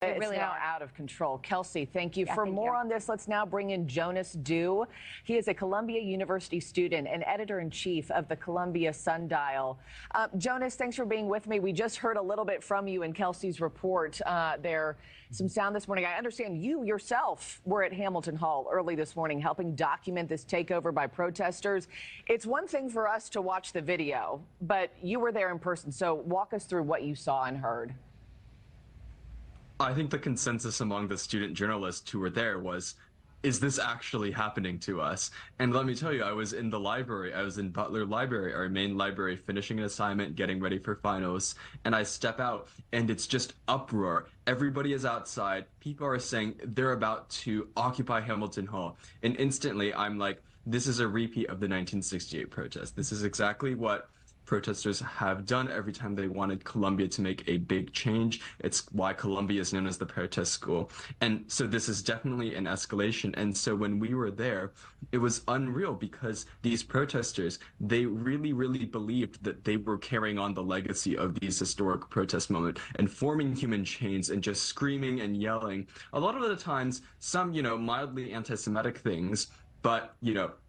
It's really now out of control. Kelsey, thank you. For more on this, let's now bring in Jonas Du. He is a Columbia University student and editor-in-chief of the Columbia Sundial. Jonas, thanks for being with me. We just heard a little bit from you in Kelsey's report there. Some sound this morning. I understand you yourself were at Hamilton Hall early this morning helping document this takeover by protesters. It's one thing for us to watch the video, but you were there in person. So walk us through what you saw and heard. I think the consensus among the student journalists who were there was, is this actually happening to us? And let me tell you, I was in the library. I was in Butler Library, our main library, finishing an assignment, getting ready for finals. And I step out and it's just uproar. Everybody is outside. People are saying they're about to occupy Hamilton Hall. And instantly I'm like, this is a repeat of the 1968 protest. This is exactly what protesters have done every time they wanted Columbia to make a big change. It's why Columbia is known as the protest school. And so this is definitely an escalation. And so when we were there, it was unreal because these protesters, they really, really believed that they were carrying on the legacy of these historic protest moments and forming human chains and just screaming and yelling. A lot of the times, some, mildly anti-Semitic things, but,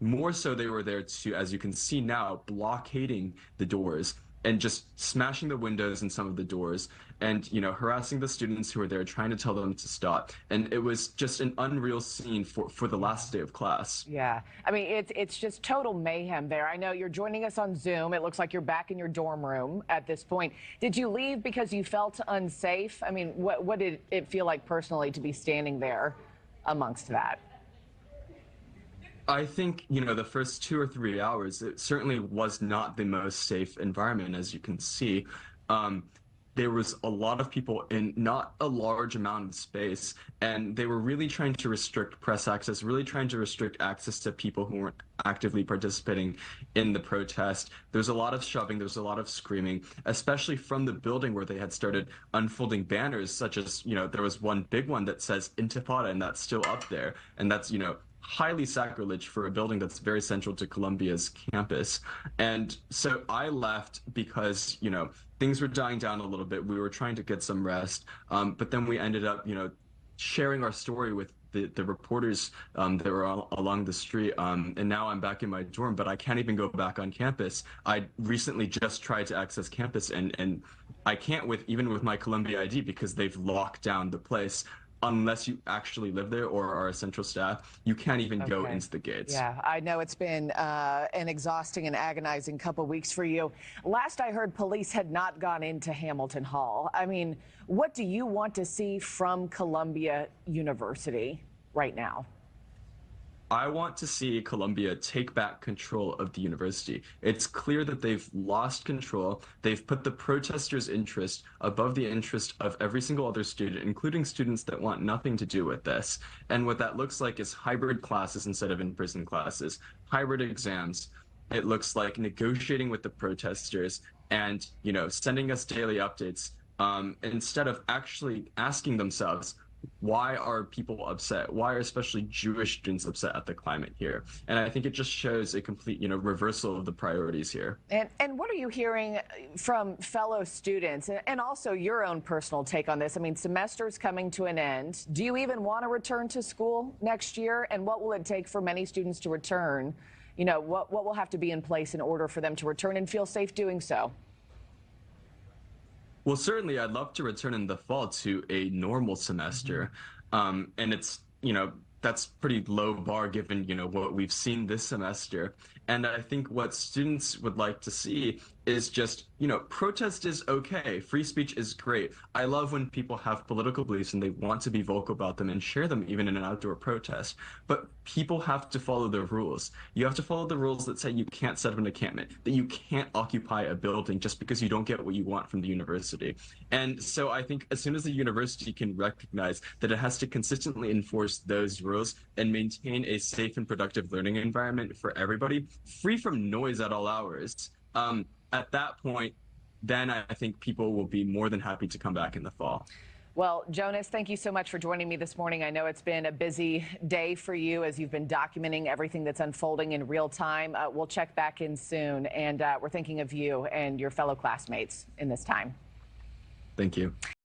more so they were there to, as you can see now, blockading the doors and just smashing the windows in some of the doors and, harassing the students who were there, trying to tell them to stop. And it was just an unreal scene for the last day of class. Yeah, I mean, it's just total mayhem there. I know you're joining us on Zoom. It looks like you're back in your dorm room at this point. Did you leave because you felt unsafe? I mean, what did it feel like personally to be standing there amongst that? I think, the first 2 or 3 hours, it certainly was not the most safe environment, as you can see. There was a lot of people in not a large amount of space, and they were really trying to restrict press access, really trying to restrict access to people who weren't actively participating in the protest. There's a lot of shoving, there's a lot of screaming, especially from the building where they had started unfolding banners, such as, there was one big one that says Intifada, and that's still up there. And that's, highly sacrilege for a building that's very central to Columbia's campus. And so I left because, things were dying down a little bit. We were trying to get some rest. But then we ended up, sharing our story with the reporters that were along the street. And now I'm back in my dorm, but I can't even go back on campus. I recently just tried to access campus and I can't even with my Columbia ID because they've locked down the place. Unless you actually live there or are essential staff, you can't even go into the gates. Yeah, I know it's been an exhausting and agonizing couple weeks for you. Last I heard, police had not gone into Hamilton Hall. I mean, what do you want to see from Columbia University right now? I want to see Columbia take back control of the university. It's clear that they've lost control. They've put the protesters' interest above the interest of every single other student, including students that want nothing to do with this. And what that looks like is hybrid classes instead of in-person classes, hybrid exams. It looks like negotiating with the protesters and, sending us daily updates instead of actually asking themselves, why are people upset? Why are especially Jewish students upset at the climate here? And I think it just shows a complete, reversal of the priorities here. And what are you hearing from fellow students and also your own personal take on this? I mean, semester's coming to an end. Do you even want to return to school next year? And what will it take for many students to return? What will have to be in place in order for them to return and feel safe doing so? Well, certainly I'd love to return in the fall to a normal semester. And it's, that's pretty low bar given, what we've seen this semester. And I think what students would like to see is just, protest is okay. Free speech is great. I love when people have political beliefs and they want to be vocal about them and share them even in an outdoor protest. But people have to follow the rules. You have to follow the rules that say you can't set up an encampment, that you can't occupy a building just because you don't get what you want from the university. And so I think as soon as the university can recognize that it has to consistently enforce those rules and maintain a safe and productive learning environment for everybody, free from noise at all hours, at that point, then I think people will be more than happy to come back in the fall. Well, Jonas, thank you so much for joining me this morning. I know it's been a busy day for you as you've been documenting everything that's unfolding in real time. We'll check back in soon, and we're thinking of you and your fellow classmates in this time. Thank you.